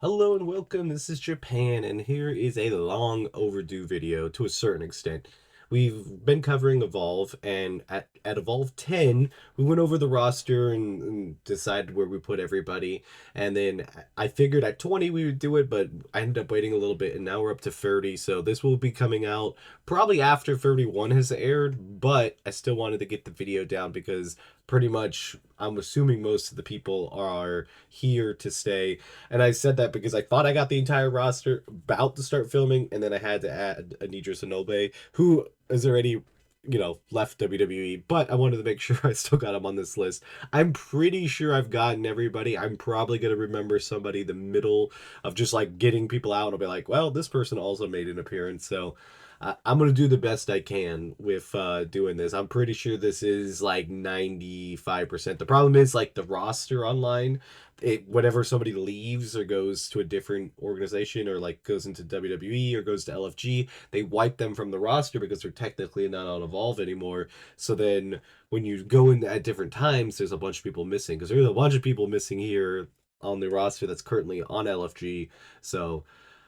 Hello and welcome, this is Japan, and here is a long overdue video to a certain extent. We've been covering Evolve, and at Evolve 10, we went over the roster and decided where we put everybody. And then I figured at 20 we would do it, but I ended up waiting a little bit, and now we're up to 30. So this will be coming out probably after 31 has aired, but I still wanted to get the video down because pretty much I'm assuming most of the people are here to stay, and I said that because I thought I got the entire roster about to start filming, and then I had to add Anidra Sonobe, who is already, left WWE, but I wanted to make sure I still got him on this list. I'm pretty sure I've gotten everybody. I'm probably going to remember somebody in the middle of just like getting people out, and I'll be like, well, this person also made an appearance. So I'm going to do the best I can with doing this. I'm pretty sure this is like 95%. The problem is like the roster online, whenever somebody leaves or goes to a different organization or like goes into WWE or goes to LFG, they wipe them from the roster because they're technically not on Evolve anymore. So then when you go in at different times, there's a bunch of people missing because there's a bunch of people missing here on the roster that's currently on LFG. So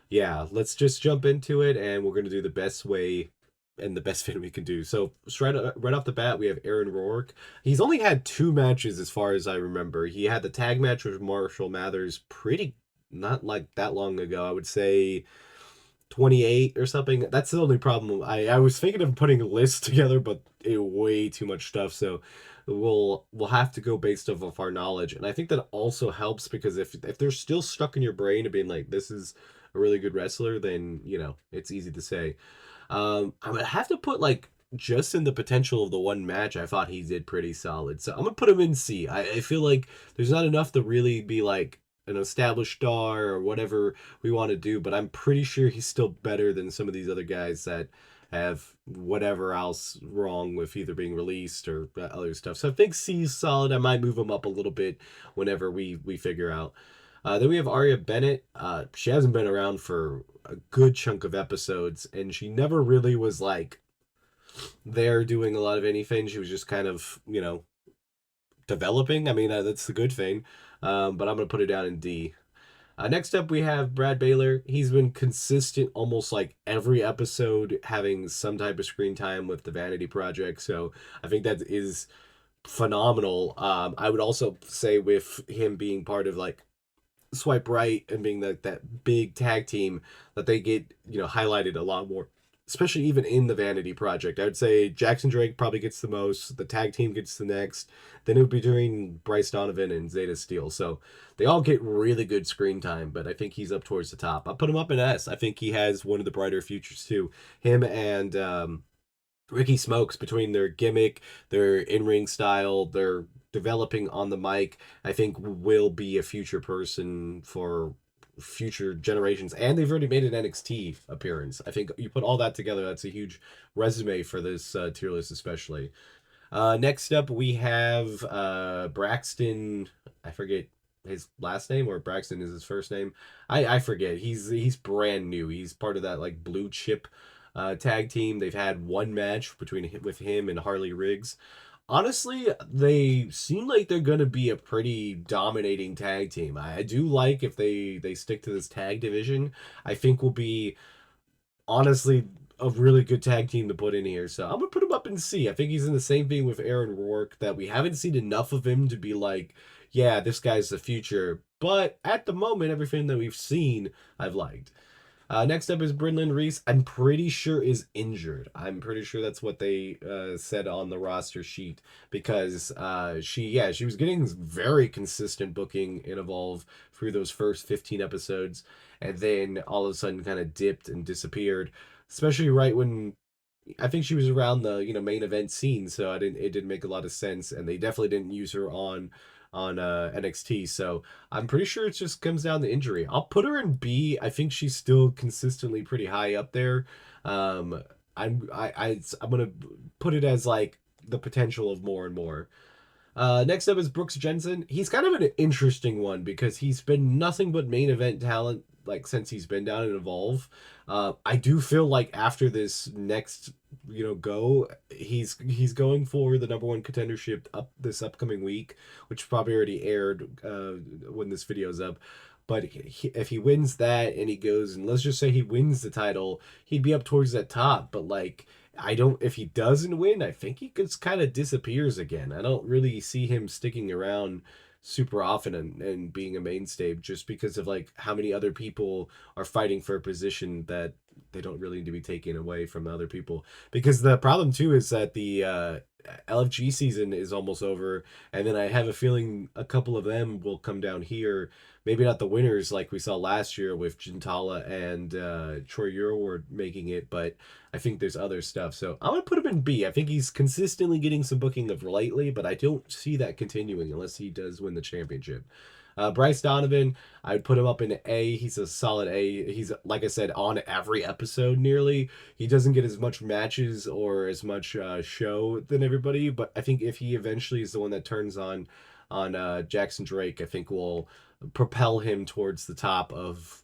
yeah, let's just jump into it, and we're gonna do the best way and the best fit we can do. So right off the bat, we have Aaron Rourke. He's only had two matches as far as I remember. He had the tag match with Marshall Mathers pretty not like that long ago. I would say 28 or something. That's the only problem. I was thinking of putting a list together, but way too much stuff. So we'll have to go based off of our knowledge, and I think that also helps because if they're still stuck in your brain of being like this is a really good wrestler, then it's easy to say. I'm gonna have to put like just in the potential of the one match, I thought he did pretty solid. So I'm gonna put him in C. I feel like there's not enough to really be like an established star or whatever we want to do, but I'm pretty sure he's still better than some of these other guys that have whatever else wrong with either being released or other stuff. So I think C's solid. I might move him up a little bit whenever we figure out. Then we have Arya Bennett. She hasn't been around for a good chunk of episodes, and she never really was like there doing a lot of anything. She was just kind of, developing. I mean, that's the good thing. But I'm going to put it down in D. Next up, we have Brad Baylor. He's been consistent almost like every episode, having some type of screen time with the Vanity Project. So I think that is phenomenal. I would also say with him being part of like Swipe Right and being that big tag team, that they get highlighted a lot more, especially even in the Vanity Project. I would say Jackson Drake probably gets the most, the tag team gets the next, then it would be during Bryce Donovan and Zeta Steel. So they all get really good screen time, but I think he's up towards the top. I'll put him up in S. I think he has one of the brighter futures too. Him and Ricky Smokes, between their gimmick, their in-ring style, their developing on the mic, I think will be a future person for future generations. And they've already made an NXT appearance. I think you put all that together, that's a huge resume for this tier list, especially. Next up, we have Braxton. I forget his last name, or Braxton is his first name. I forget. He's brand new. He's part of that like blue chip tag team. They've had one match with him and Harley Riggs. Honestly, they seem like they're gonna be a pretty dominating tag team. I do like if they stick to this tag division. I think will be honestly a really good tag team to put in here. So I'm gonna put him up in C. I think he's in the same thing with Aaron Rourke, that we haven't seen enough of him to be like, yeah, this guy's the future. But at the moment, everything that we've seen, I've liked. Next up is Brynlyn Reese. I'm pretty sure is injured. I'm pretty sure that's what they said on the roster sheet, because she was getting very consistent booking in Evolve through those first 15 episodes, and then all of a sudden kind of dipped and disappeared. Especially right when I think she was around the main event scene, so it didn't make a lot of sense, and they definitely didn't use her on NXT. So I'm pretty sure it just comes down to injury. I'll put her in B. I think she's still consistently pretty high up there. Um, I'm gonna put it as like the potential of more and more. Next up is Brooks Jensen. He's kind of an interesting one because he's been nothing but main event talent like since he's been down in Evolve. I do feel like after this next, go, he's going for the number one contendership up this upcoming week, which probably already aired when this video's up. But if he wins that and he goes, and let's just say he wins the title, he'd be up towards that top. But like, I don't, if he doesn't win, I think he just kind of disappears again. I don't really see him sticking around super often and being a mainstay just because of like how many other people are fighting for a position that they don't really need to be taken away from the other people. Because the problem too is that the LFG season is almost over, and then I have a feeling a couple of them will come down here. Maybe not the winners like we saw last year with Gintala and Troy Euroward making it, but I think there's other stuff. So I'm gonna put him in B. I think he's consistently getting some booking of lately, but I don't see that continuing unless he does win the championship. Bryce Donovan, I would put him up in A. He's a solid A. He's, like I said, on every episode nearly. He doesn't get as much matches or as much show than everybody, but I think if he eventually is the one that turns on Jackson Drake, I think will propel him towards the top of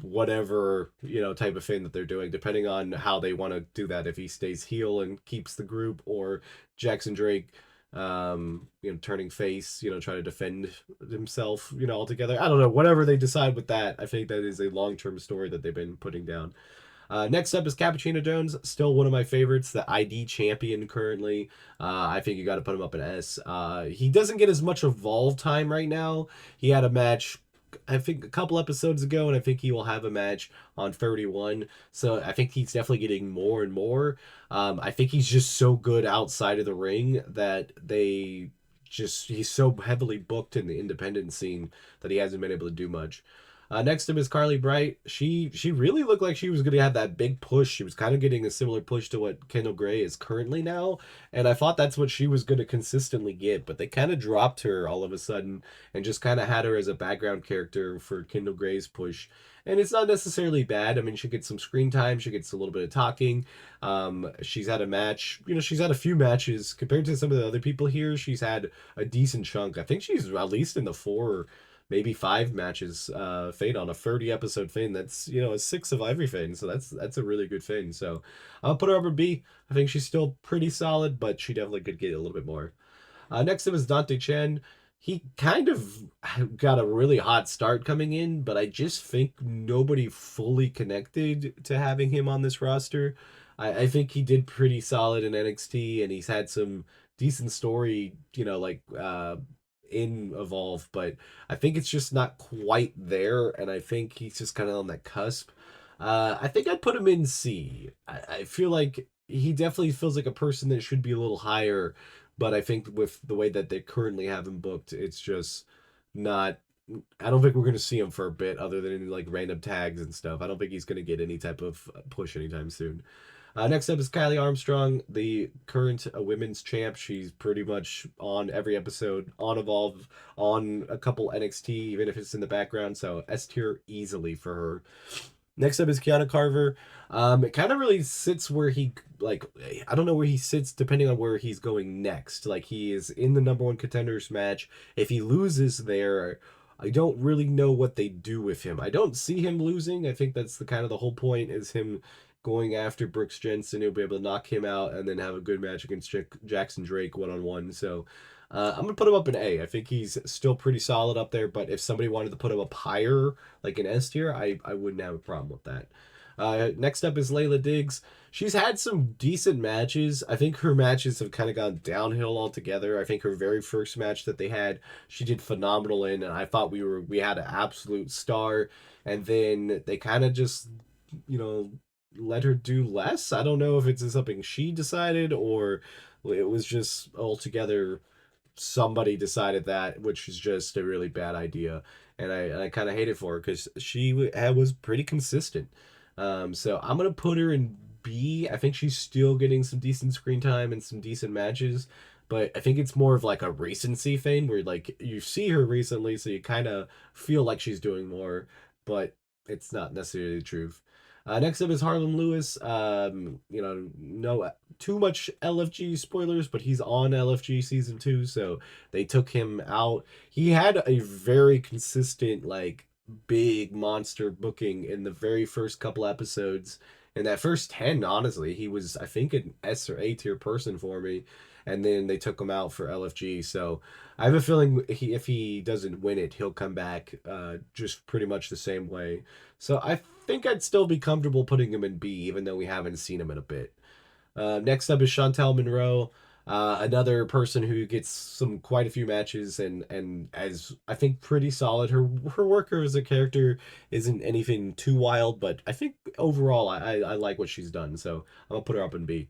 whatever type of thing that they're doing, depending on how they want to do that. If he stays heel and keeps the group, or Jackson Drake turning face, trying to defend himself, altogether. I don't know, whatever they decide with that. I think that is a long-term story that they've been putting down. Next up is Cappuccino Jones, still one of my favorites, the ID champion currently. I think you got to put him up in S. He doesn't get as much Evolve time right now. He had a match, I think, a couple episodes ago, and I think he will have a match on 31. So I think he's definitely getting more and more. I think he's just so good outside of the ring that he's so heavily booked in the independent scene that he hasn't been able to do much. Next up is Carly Bright. She really looked like she was going to have that big push. She was kind of getting a similar push to what Kendall Gray is currently now, and I thought that's what she was going to consistently get, but they kind of dropped her all of a sudden and just kind of had her as a background character for Kendall Gray's push. And it's not necessarily bad. I mean, she gets some screen time, she gets a little bit of talking. She's had a match, she's had a few matches compared to some of the other people here. She's had a decent chunk. I think she's at least in the 4, maybe 5 matches Fate on a 30 episode thing. That's a 6 of everything, so that's a really good thing. So I'll put her over B. I think she's still pretty solid, but she definitely could get a little bit more. Next up is Dante Chen. He kind of got a really hot start coming in, but I just think nobody fully connected to having him on this roster. I think he did pretty solid in NXT, and he's had some decent story, in Evolve, but I think it's just not quite there, and I think he's just kind of on that cusp. I think I'd put him in C. I feel like he definitely feels like a person that should be a little higher, but I think with the way that they currently have him booked, it's just not. I don't think we're going to see him for a bit, other than like random tags and stuff. I don't think he's going to get any type of push anytime soon. Next up is Kylie Armstrong, the current women's champ. She's pretty much on every episode, on Evolve, on a couple NXT, even if it's in the background. So S tier easily for her. Next up is Kiana Carver. It kind of really sits where I don't know where he sits depending on where he's going next. Like, he is in the number 1 contenders match. If he loses there, I don't really know what they do with him. I don't see him losing. I think that's the kind of the whole point, is him going after Brooks Jensen. He'll be able to knock him out and then have a good match against Jackson Drake one-on-one. So I'm going to put him up in A. I think he's still pretty solid up there, but if somebody wanted to put him up higher, like an S tier, I wouldn't have a problem with that. Next up is Layla Diggs. She's had some decent matches. I think her matches have kind of gone downhill altogether. I think her very first match that they had, she did phenomenal in, and I thought we had an absolute star. And then they kind of just, let her do less. I don't know if it's something she decided, or it was just altogether somebody decided that, which is just a really bad idea. And I kind of hate it for her because she was pretty consistent. So I'm gonna put her in B. I think she's still getting some decent screen time and some decent matches, but I think it's more of like a recency thing where like you see her recently, so you kind of feel like she's doing more, but it's not necessarily the truth. Next up is Harlan Lewis. No too much LFG spoilers, but he's on LFG season 2, so they took him out. He had a very consistent, like, big monster booking in the very first couple episodes. In that first 10, honestly, he was, I think, an S or A tier person for me. and then they took him out for LFG. So I have a feeling if he doesn't win it, he'll come back just pretty much the same way. So I think I'd still be comfortable putting him in B, even though we haven't seen him in a bit. Next up is Chantel Monroe, another person who gets some quite a few matches and as I think pretty solid. Her worker as a character isn't anything too wild, but I think overall I like what she's done. So I'm gonna put her up in B.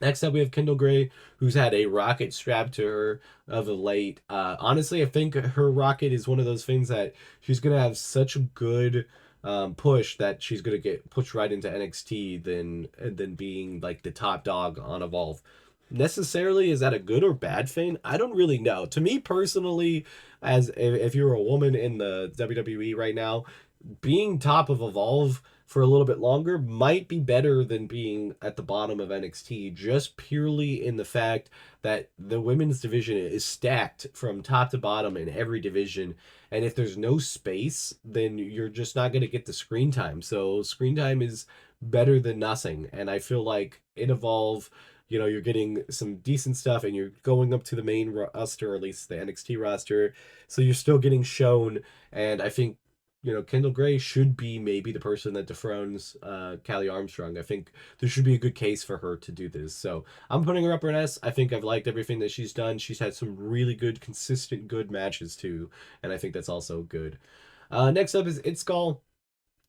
Next up, we have Kendall Gray, who's had a rocket strapped to her of late. Honestly, I think her rocket is one of those things that she's going to have such a good push that she's going to get pushed right into NXT than being like the top dog on Evolve. Necessarily, is that a good or bad thing? I don't really know. To me personally, as if you're a woman in the WWE right now, being top of Evolve for a little bit longer might be better than being at the bottom of NXT, just purely in the fact that the women's division is stacked from top to bottom in every division. And if there's no space, then you're just not going to get the screen time. So screen time is better than nothing. And I feel like in Evolve, you're getting some decent stuff and you're going up to the main roster, or at least the NXT roster. So you're still getting shown. And I think Kendall Gray should be maybe the person that dethrones Callie Armstrong. I think there should be a good case for her to do this. So I'm putting her up in S. I think I've liked everything that she's done. She's had some really good, consistent, good matches too, and I think that's also good. Next up is Itzkal.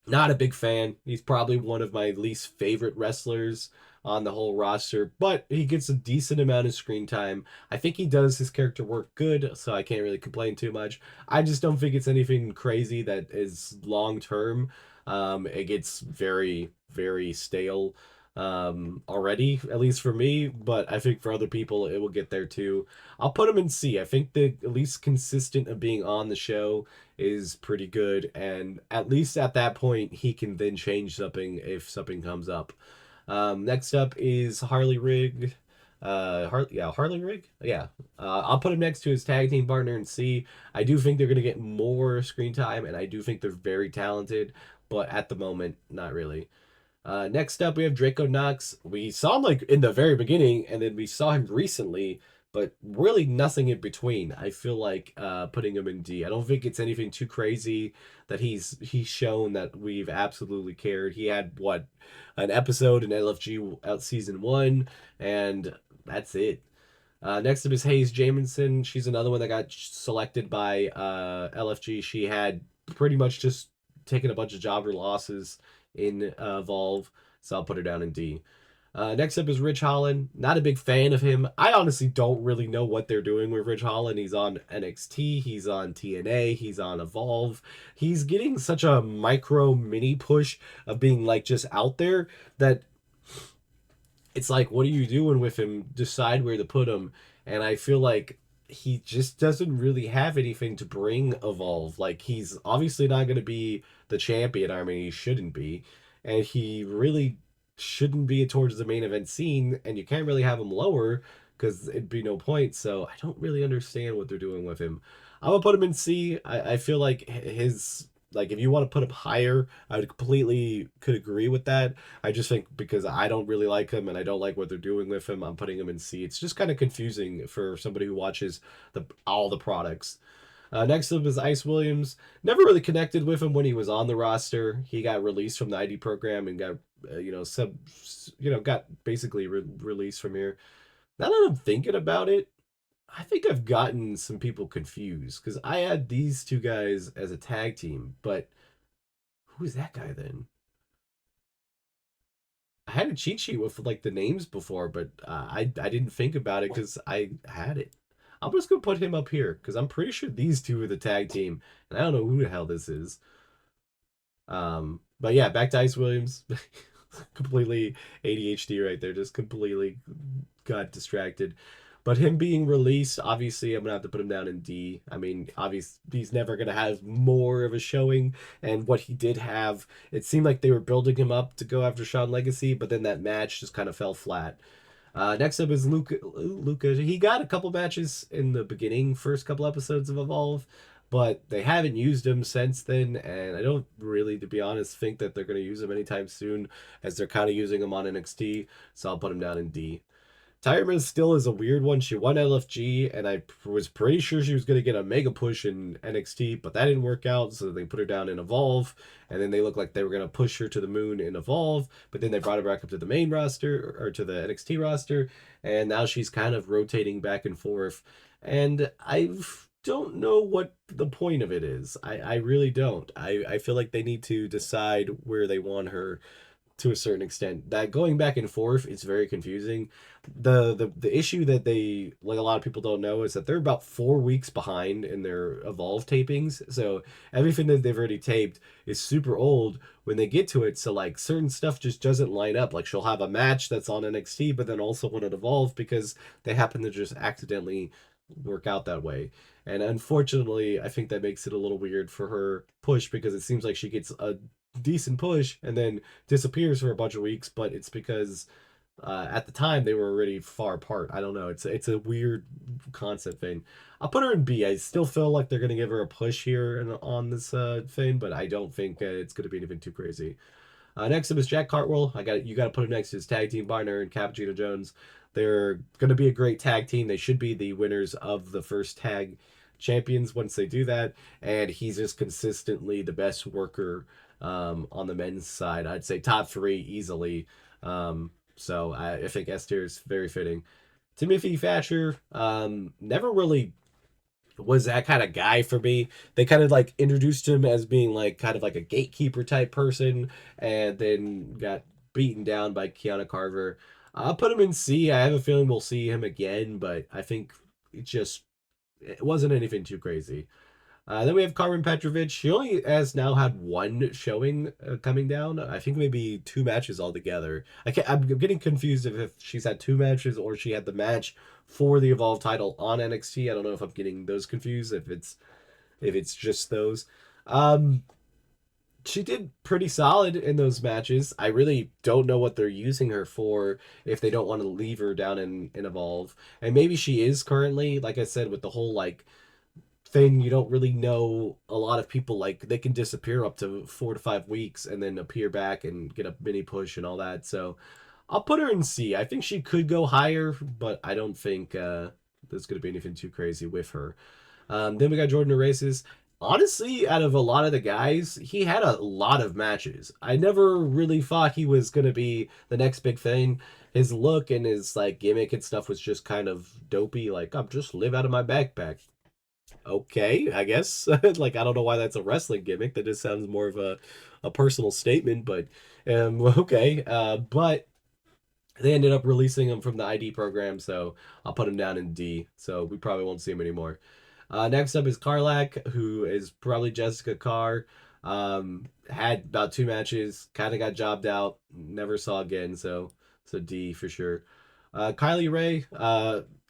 Not a big fan. He's probably one of my least favorite wrestlers on the whole roster, but he gets a decent amount of screen time. I think he does his character work good, so I can't really complain too much. I just don't think it's anything crazy that is long term. It gets very, very stale already, at least for me, but I think for other people it will get there too. I'll put him in C. I think the at least consistent of being on the show is pretty good, and at least at that point he can then change something if something comes up. Next up is Harley Rig. Harley Rig. Yeah, I'll put him next to his tag team partner in C. I do think they're gonna get more screen time, and I do think they're very talented, but at the moment, not really. Next up, we have Draco Knox. We saw him like in the very beginning, and then we saw him recently, but really nothing in between. I feel like putting him in D. I don't think it's anything too crazy that he's shown that we've absolutely cared. He had an episode in LFG out season 1, and that's it. Next up is Hayes Jamison. She's another one that got selected by LFG. She had pretty much just taken a bunch of jobber losses in Evolve, so I'll put her down in D. Next up is Rich Holland. Not a big fan of him. I honestly don't really know what they're doing with Rich Holland. He's on NXT, he's on TNA, he's on Evolve. He's getting such a micro mini push of being like just out there that it's like, what are you doing with him? Decide where to put him. And I feel like he just doesn't really have anything to bring Evolve. Like, he's obviously not going to be the champion. I mean, he shouldn't be. And he really shouldn't be towards the main event scene. And you can't really have him lower because it'd be no point. So I don't really understand what they're doing with him. I'm going to put him in C. I feel like his like if you want to put him higher, I completely could agree with that. I just think because I don't really like him and I don't like what they're doing with him, I'm putting him in C. It's just kind of confusing for somebody who watches all the products. Next up is Ice Williams. Never really connected with him when he was on the roster. He got released from the ID program and got got basically released from here. Now that I'm thinking about it, I think I've gotten some people confused because I had these two guys as a tag team, but who's that guy then? I had a cheat sheet with like the names before, but I didn't think about it because I had it. I'm just gonna put him up here because I'm pretty sure these two are the tag team, and I don't know who the hell this is. But yeah, back to Ice Williams. Completely ADHD right there, just completely got distracted. But him being released, obviously, I'm gonna have to put him down in D. I mean, obviously, he's never gonna have more of a showing. And what he did have, it seemed like they were building him up to go after Sean Legacy, but then that match just kind of fell flat. Next up is Luca. Luca, he got a couple matches in the beginning, first couple episodes of Evolve, but they haven't used him since then. And I don't really, to be honest, think that they're gonna use him anytime soon, as they're kind of using him on NXT. So I'll put him down in D. Tyra still is a weird one. She won LFG, and I was pretty sure she was going to get a mega push in NXT, but that didn't work out, so they put her down in Evolve, and then they looked like they were going to push her to the moon in Evolve, but then they brought her back up to the main roster, or to the NXT roster, and now she's kind of rotating back and forth, and I don't know what the point of it is. I really don't. I feel like they need to decide where they want her to a certain extent. That going back and forth is very confusing. The issue that they, like, a lot of people don't know is that they're about 4 weeks behind in their Evolve tapings. So everything that they've already taped is super old when they get to it. So like certain stuff just doesn't line up. Like she'll have a match that's on NXT, but then also one at Evolve because they happen to just accidentally work out that way. And unfortunately, I think that makes it a little weird for her push because it seems like she gets a decent push and then disappears for a bunch of weeks, but it's because at the time they were already far apart. I don't know. It's a weird concept thing. I'll put her in B. I still feel like they're gonna give her a push here on this thing, but I don't think it's gonna be anything too crazy. Next up is Jack Cartwheel. You got to put him next to his tag team partner and Cappuccino Jones. They're going to be a great tag team. They should be the winners of the first tag champions once they do that. And he's just consistently the best worker on the men's side. I'd say top three easily. So I think S tier is very fitting. Timothy Thatcher never really was that kind of guy for me. They kind of like introduced him as being like kind of like a gatekeeper type person, and then got beaten down by Kiana Carver. I'll put him in C. I have a feeling we'll see him again, but I think it wasn't anything too crazy. Then we have Carmen Petrovic. She only has now had one showing coming down. I think maybe two matches altogether. I'm getting confused if she's had two matches or she had the match for the Evolve title on NXT. I don't know if I'm getting those confused. If it's just those. She did pretty solid in those matches. I really don't know what they're using her for if they don't want to leave her down in Evolve. And maybe she is currently, like I said, with the whole like thing, you don't really know. A lot of people, like, they can disappear up to 4 to 5 weeks and then appear back and get a mini push and all that. So I'll put her in C. I think she could go higher, but I don't think there's going to be anything too crazy with her. Then we got Jordan Races. Honestly, out of a lot of the guys, he had a lot of matches. I never really thought he was going to be the next big thing. His look and his like gimmick and stuff was just kind of dopey. Like, I'm just live out of my backpack. Okay, I guess. Like, I don't know why that's a wrestling gimmick. That just sounds more of a personal statement, but okay. But they ended up releasing him from the ID program, so I'll put him down in D. So we probably won't see him anymore. Next up is Karlak, who is probably Jessica Carr. Had about two matches, kind of got jobbed out, never saw again, so D for sure. Kylie Ray,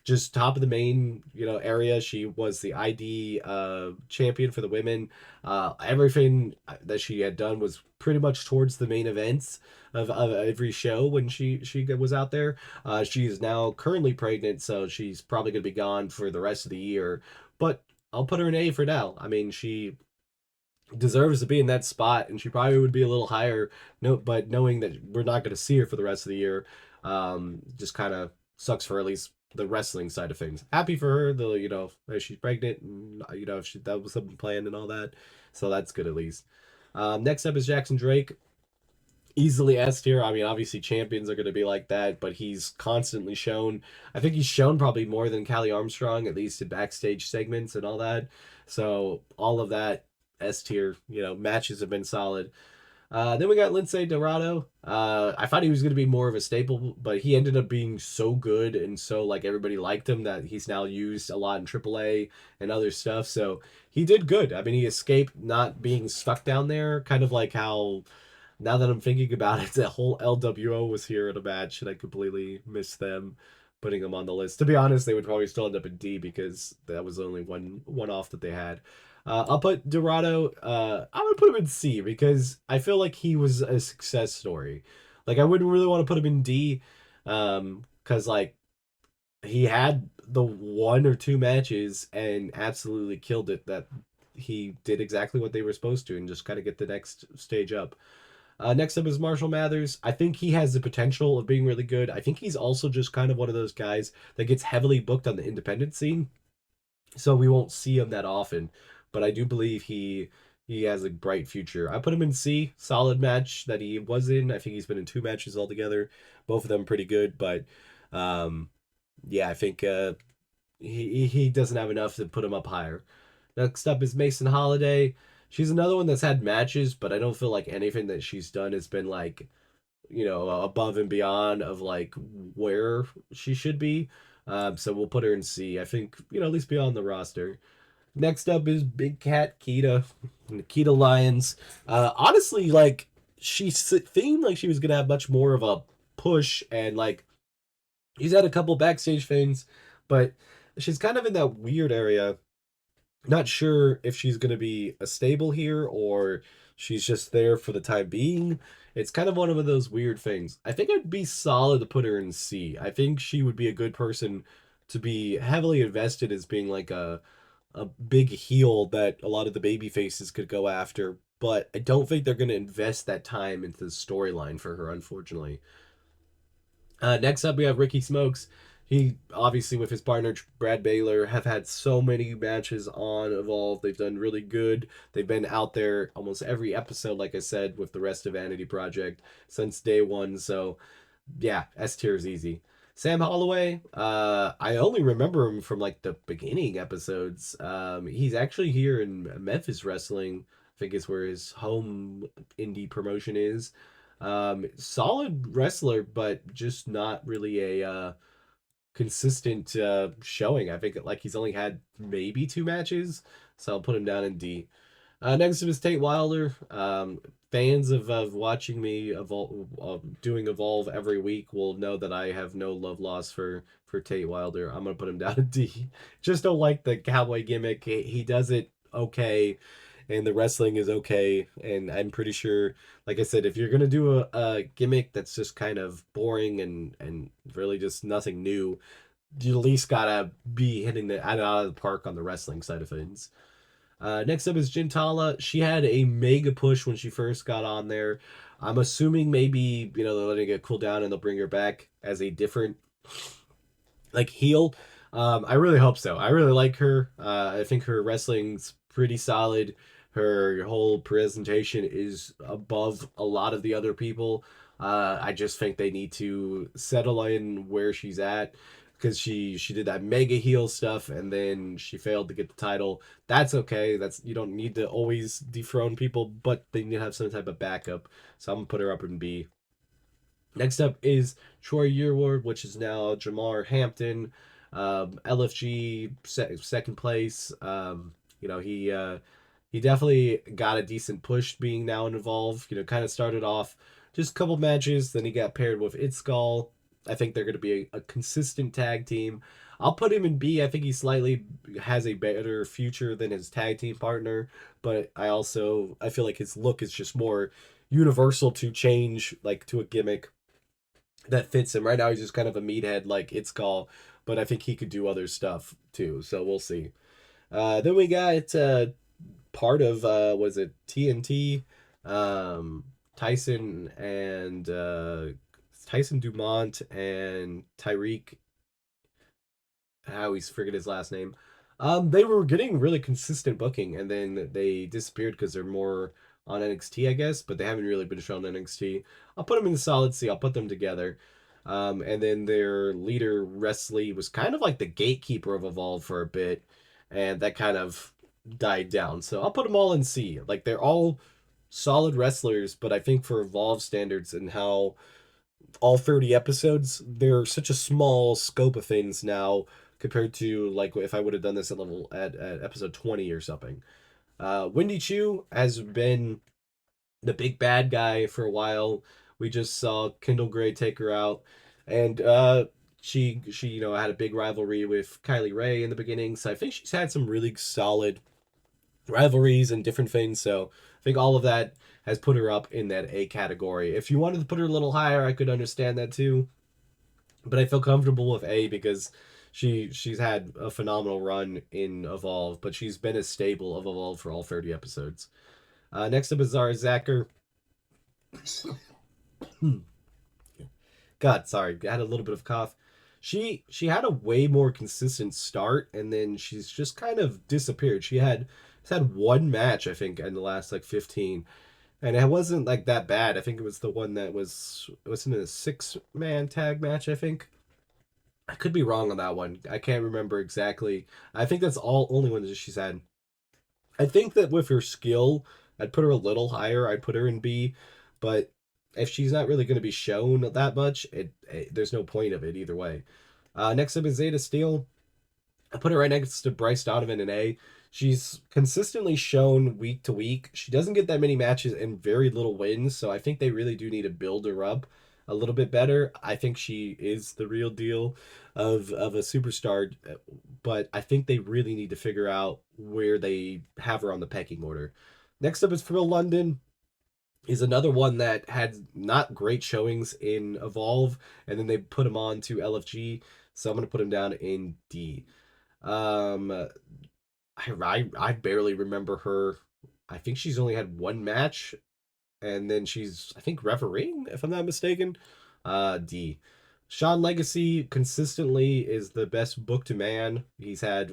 just top of the main area. She was the ID champion for the women. Everything that she had done was pretty much towards the main events of every show when she was out there. She is now currently pregnant, so she's probably going to be gone for the rest of the year. But I'll put her in A for now. I mean, she deserves to be in that spot, and she probably would be a little higher. No, but knowing that we're not going to see her for the rest of the year, just kind of sucks for at least the wrestling side of things. Happy for her, though. She's pregnant, and that was something planned and all that, so that's good at least. Next up is Jackson Drake. Easily S tier. I mean, obviously champions are going to be like that, but he's constantly shown. I think he's shown probably more than Callie Armstrong, at least in backstage segments and all that. So all of that S tier. Matches have been solid. Then we got Lince Dorado. I thought he was going to be more of a staple, but he ended up being so good and so like everybody liked him that he's now used a lot in AAA and other stuff. So he did good. I mean, he escaped not being stuck down there, kind of like how, now that I'm thinking about it, the whole LWO was here at a match, and I completely missed them putting them on the list. To be honest, they would probably still end up in D because that was only one off that they had. I'll put Dorado. I'm gonna put him in C because I feel like he was a success story. Like, I wouldn't really want to put him in D, because like he had the one or two matches and absolutely killed it. That he did exactly what they were supposed to and just kind of get the next stage up. Next up is Marshall Mathers. I think he has the potential of being really good. I think he's also just kind of one of those guys that gets heavily booked on the independent scene, so we won't see him that often. But I do believe he has a bright future. I put him in C, solid match that he was in. I think he's been in two matches altogether, both of them pretty good. But um, yeah, I think he doesn't have enough to put him up higher. Next up is Mason Holiday. She's another one that's had matches, but I don't feel like anything that she's done has been like, above and beyond of like where she should be. So we'll put her in C. I think, at least beyond the roster. Next up is Big Cat Kita, Nikita Lyons. Honestly, like she seemed like she was gonna have much more of a push, and like he's had a couple backstage things, but she's kind of in that weird area. Not sure if she's going to be a stable here or she's just there for the time being. It's kind of one of those weird things. I think it'd be solid to put her in C. I think she would be a good person to be heavily invested as being like a big heel that a lot of the baby faces could go after. But I don't think they're going to invest that time into the storyline for her, unfortunately. Next up, we have Ricky Smokes. He obviously, with his partner Brad Baylor, have had so many matches on Evolve. They've done really good. They've been out there almost every episode, like I said, with the rest of Vanity Project since day one. So yeah, S tier is easy. Sam Holloway, I only remember him from like the beginning episodes. He's actually here in Memphis Wrestling. I think is where his home indie promotion is. Solid wrestler, but just not really a consistent showing. I think like he's only had maybe two matches, so I'll put him down in D. Next up is Tate Wilder. Fans of watching me evolve, doing Evolve every week will know that I have no love loss for Tate Wilder. I'm gonna put him down in D. Just don't like the cowboy gimmick. He does it okay, and the wrestling is okay. And I'm pretty sure, like I said, if you're gonna do a gimmick that's just kind of boring and really just nothing new, you at least gotta be hitting the out of the park on the wrestling side of things. Next up is Jintala. She had a mega push when she first got on there. I'm assuming maybe they're letting it cool down and they'll bring her back as a different like heel. I really hope so. I really like her. I think her wrestling's pretty solid. Her whole presentation is above a lot of the other people. I just think they need to settle in where she's at because she did that mega heel stuff and then she failed to get the title. That's okay. That's you don't need to always dethrone people, but they need to have some type of backup. So I'm gonna put her up in B. Next up is Troy Yearwood, which is now Jamar Hampton, LFG second place. He definitely got a decent push being now involved. Kind of started off just a couple matches, then he got paired with Itzgall. I think they're going to be a consistent tag team. I'll put him in B. I think he slightly has a better future than his tag team partner, but I feel like his look is just more universal to change like to a gimmick that fits him. Right now, he's just kind of a meathead like Itzgall, but I think he could do other stuff too. So we'll see. Then we got part of was it TNT, Tyson and Tyson Dumont and Tyreek. How he's forget his last name. They were getting really consistent booking, and then they disappeared because they're more on NXT, I guess, but they haven't really been shown on NXT. I'll put them in the solid C. I'll put them together. And then their leader, Wesley, was kind of like the gatekeeper of Evolve for a bit, and that kind of died down. So I'll put them all in C. Like they're all solid wrestlers, but I think for Evolve standards and how all 30 episodes, they're such a small scope of things now compared to like if I would have done this at episode 20 or something. Wendy Chu has been the big bad guy for a while. We just saw Kendall Gray take her out, and she had a big rivalry with Kylie Ray in the beginning. So I think she's had some really solid rivalries and different things. So I think all of that has put her up in that A category. If you wanted to put her a little higher, I could understand that too. But I feel comfortable with A because she's had a phenomenal run in Evolve, but she's been a stable of Evolve for all 30 episodes. Next up is Zara Zacher. God, sorry, I had a little bit of cough. She had a way more consistent start, and then she's just kind of disappeared. She's had one match, I think, in the last like 15, and it wasn't like that bad. I think it was the one that wasn't it a 6-man tag match, I think. I could be wrong on that one. I can't remember exactly. I think that's all only one that she's had. I think that with her skill, I'd put her a little higher. I'd put her in B, but if she's not really going to be shown that much, there's no point of it either way. Next up is Zeta Steel. I put her right next to Bryce Donovan in A. She's consistently shown week to week. She doesn't get that many matches and very little wins, so I think they really do need to build her up a little bit better. I think she is the real deal of a superstar, but I think they really need to figure out where they have her on the pecking order. Next up is Thrill London. Is another one that had not great showings in Evolve, and then they put him on to LFG, so I'm going to put him down in D. Um, I barely remember her. I think she's only had one match, and then she's I think refereeing if I'm not mistaken. D. Sean Legacy consistently is the best booked man. He's had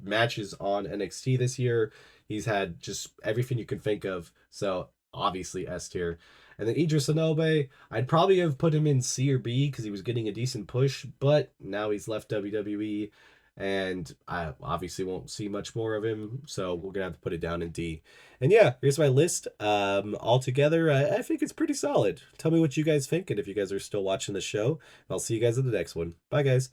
matches on NXT this year. He's had just everything you can think of. So obviously S tier. And then Idris Inoue, I'd probably have put him in C or B because he was getting a decent push, but now he's left WWE, and I obviously won't see much more of him, so we're gonna have to put it down in D. And yeah, here's my list. Altogether, I think it's pretty solid. Tell me what you guys think, and if you guys are still watching the show, I'll see you guys in the next one. Bye, guys.